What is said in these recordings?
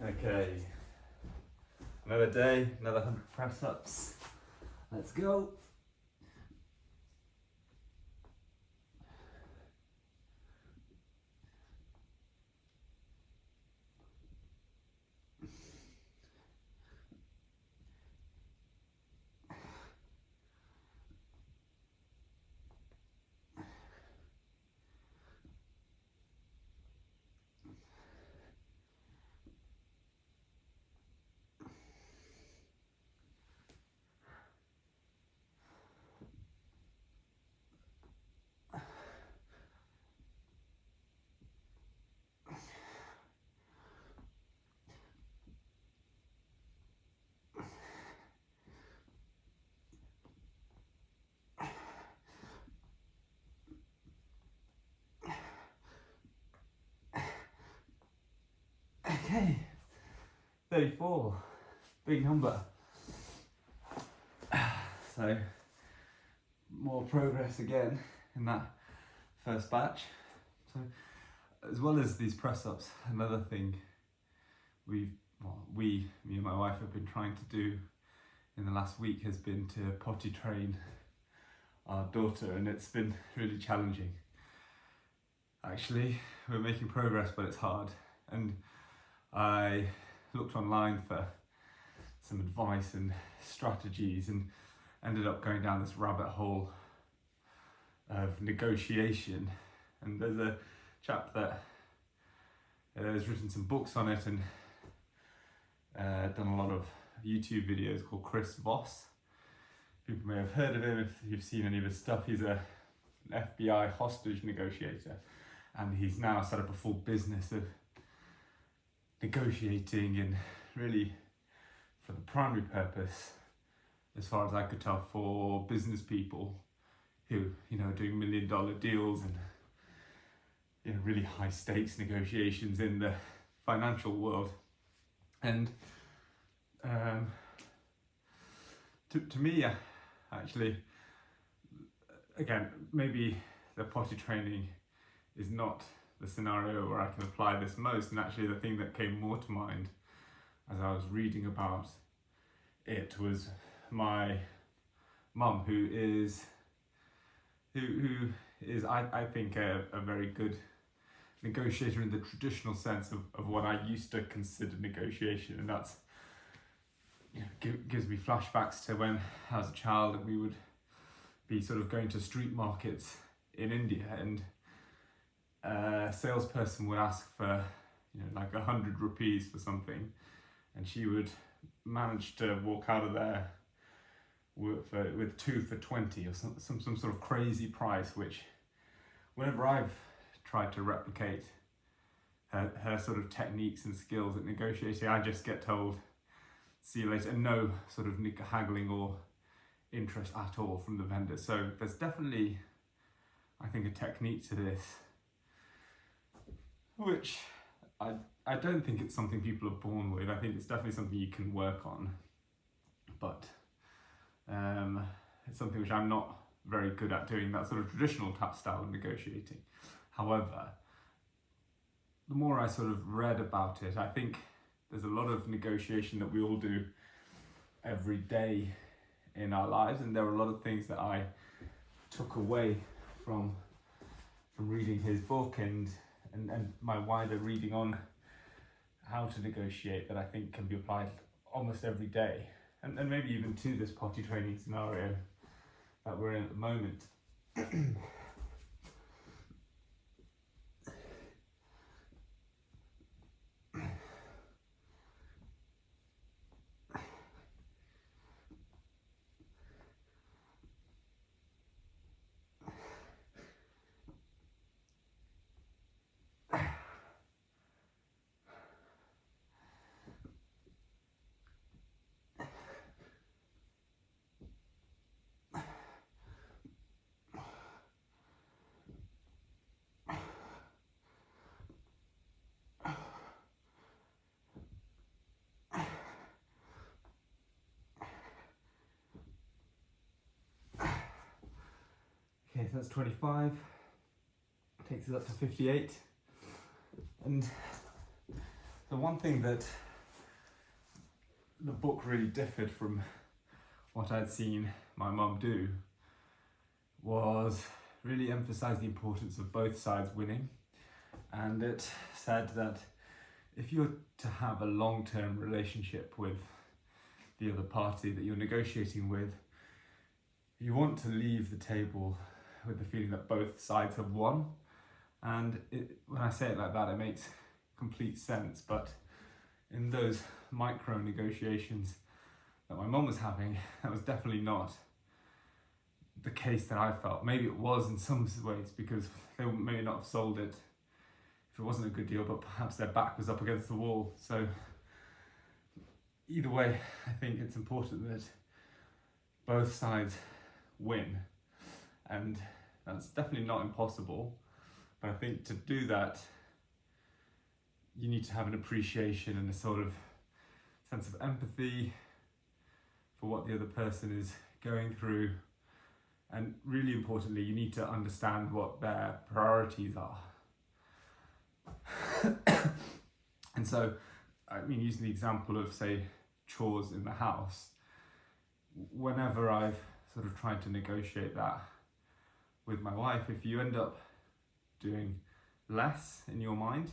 Okay, another day, another 100 press-ups. Let's go. Okay, 34, big number. So, more progress again in that first batch. So, as well as these press-ups, another thing me and my wife have been trying to do in the last week has been to potty train our daughter, and it's been really challenging. Actually, we're making progress, but it's hard. And I looked online for some advice and strategies and ended up going down this rabbit hole of negotiation. And there's a chap that has written some books on it and done a lot of YouTube videos called Chris Voss. People may have heard of him if you've seen any of his stuff. He's an FBI hostage negotiator, and he's now set up a full business of negotiating, and really for the primary purpose, as far as I could tell, for business people who are doing $1 million deals and really high stakes negotiations in the financial world. And to me, actually, again, maybe the potty training is not the scenario where I can apply this most, and actually the thing that came more to mind as I was reading about it was my mum, who is I think a very good negotiator in the traditional sense of what I used to consider negotiation, and that's gives me flashbacks to when I was a child and we would be sort of going to street markets in India, and a salesperson would ask for like 100 rupees for something, and she would manage to walk out of there with 2 for 20 or some sort of crazy price, which whenever I've tried to replicate her sort of techniques and skills at negotiating, I just get told, see you later, and no sort of haggling or interest at all from the vendor. So there's definitely, I think, a technique to this, which I don't think it's something people are born with. I think it's definitely something you can work on, but it's something which I'm not very good at doing, that sort of traditional style of negotiating. However, the more I sort of read about it, I think there's a lot of negotiation that we all do every day in our lives, and there are a lot of things that I took away from reading his book and my wider reading on how to negotiate that I think can be applied almost every day, and maybe even to this potty training scenario that we're in at the moment. Okay, so that's 25, takes us up to 58. And the one thing that the book really differed from what I'd seen my mum do was really emphasise the importance of both sides winning, and it said that if you're to have a long-term relationship with the other party that you're negotiating with, you want to leave the table with the feeling that both sides have won. And when I say it like that, it makes complete sense, but in those micro negotiations that my mum was having, that was definitely not the case that I felt. Maybe it was in some ways, because they may not have sold it if it wasn't a good deal, but perhaps their back was up against the wall. So either way, I think it's important that both sides win, and that's definitely not impossible. But I think to do that, you need to have an appreciation and a sort of sense of empathy for what the other person is going through. And really importantly, you need to understand what their priorities are. And so, I mean, using the example of, say, chores in the house, whenever I've sort of tried to negotiate that with my wife, if you end up doing less in your mind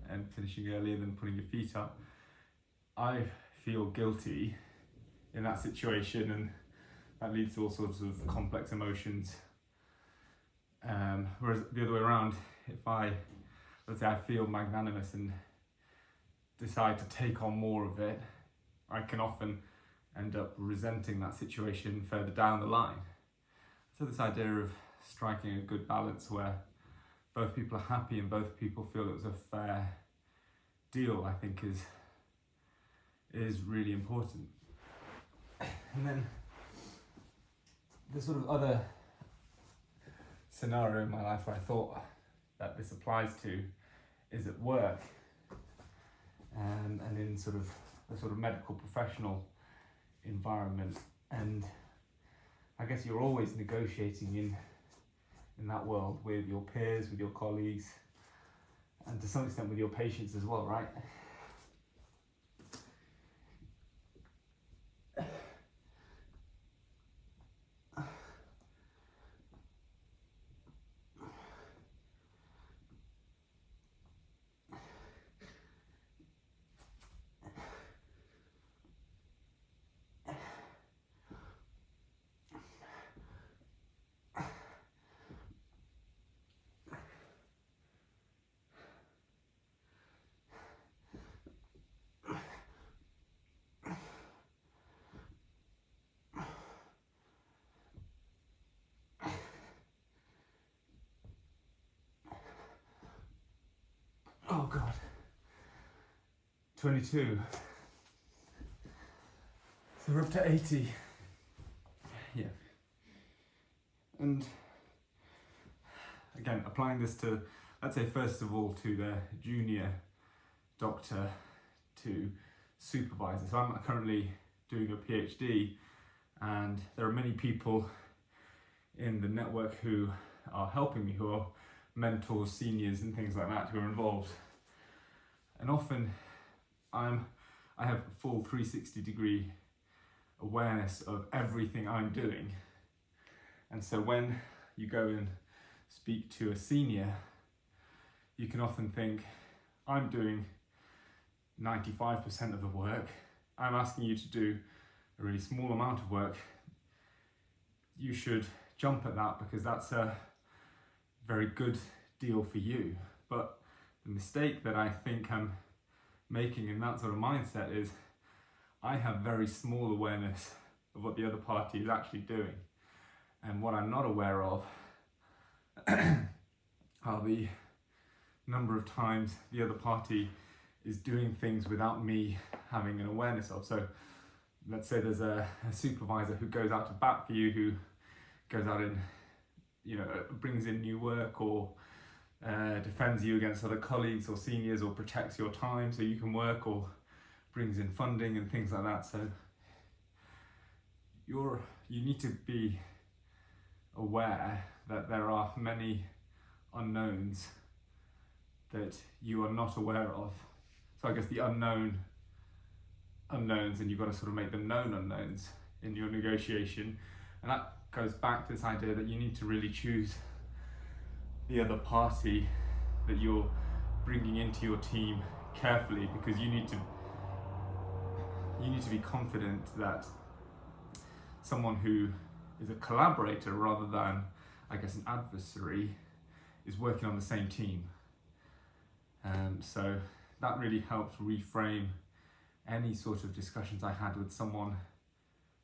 and finishing earlier than putting your feet up, I feel guilty in that situation, and that leads to all sorts of complex emotions. Whereas the other way around, if let's say I feel magnanimous and decide to take on more of it, I can often end up resenting that situation further down the line. So this idea of striking a good balance where both people are happy and both people feel it was a fair deal, I think is really important. And then the sort of other scenario in my life where I thought that this applies to is at work, and in sort of the sort of medical professional environment. And I guess you're always negotiating in that world with your peers, with your colleagues, and to some extent with your patients as well, right? Oh God. 22. So we're up to 80. Yeah. And again, applying this to, let's say first of all, to the junior doctor to supervisor. So I'm currently doing a PhD, and there are many people in the network who are helping me, who are mentors, seniors and things like that, who are involved. And often I have a full 360 degree awareness of everything I'm doing. And so when you go and speak to a senior, you can often think, I'm doing 95% of the work, I'm asking you to do a really small amount of work, you should jump at that because that's a very good deal for you. But the mistake that I think I'm making in that sort of mindset is I have very small awareness of what the other party is actually doing. And what I'm not aware of are the number of times the other party is doing things without me having an awareness of. So let's say there's a supervisor who goes out to bat for you, who goes out and brings in new work, or defends you against other colleagues or seniors, or protects your time so you can work, or brings in funding and things like that. So you need to be aware that there are many unknowns that you are not aware of. So I guess the unknown unknowns, and you've got to sort of make them known unknowns in your negotiation. And that goes back to this idea that you need to really choose the other party that you're bringing into your team carefully, because you need to be confident that someone who is a collaborator rather than, I guess, an adversary is working on the same team. So that really helped reframe any sort of discussions I had with someone,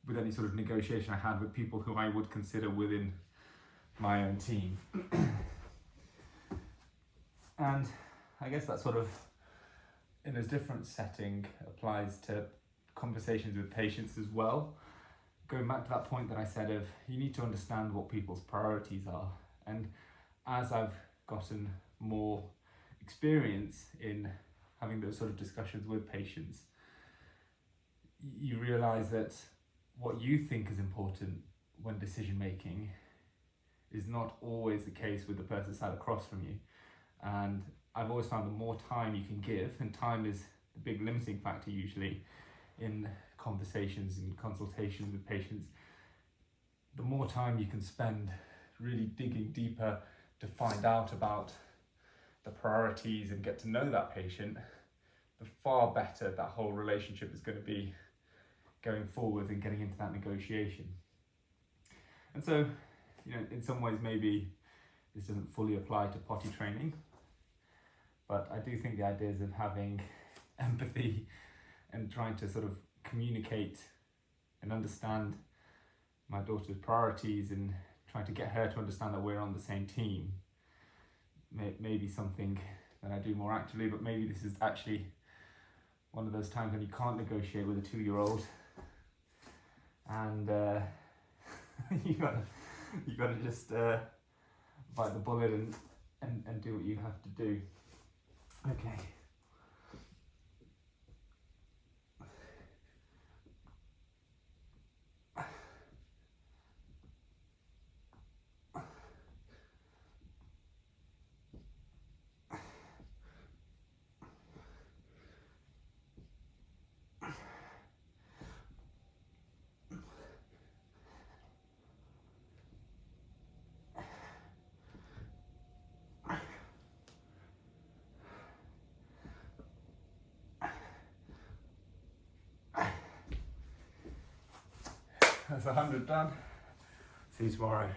with any sort of negotiation I had with people who I would consider within my own team. And I guess that sort of, in a different setting, applies to conversations with patients as well. Going back to that point that I said of, you need to understand what people's priorities are. And as I've gotten more experience in having those sort of discussions with patients, you realise that what you think is important when decision making is not always the case with the person sat across from you. And I've always found the more time you can give, and time is the big limiting factor usually in conversations and consultations with patients, the more time you can spend really digging deeper to find out about the priorities and get to know that patient, the far better that whole relationship is going to be going forward and getting into that negotiation. And so, in some ways maybe this doesn't fully apply to potty training, but I do think the ideas of having empathy and trying to sort of communicate and understand my daughter's priorities and trying to get her to understand that we're on the same team may be something that I do more actively. But maybe this is actually one of those times when you can't negotiate with a 2-year-old, and you gotta just bite the bullet and do what you have to do. Okay. That's 100 done. See you tomorrow.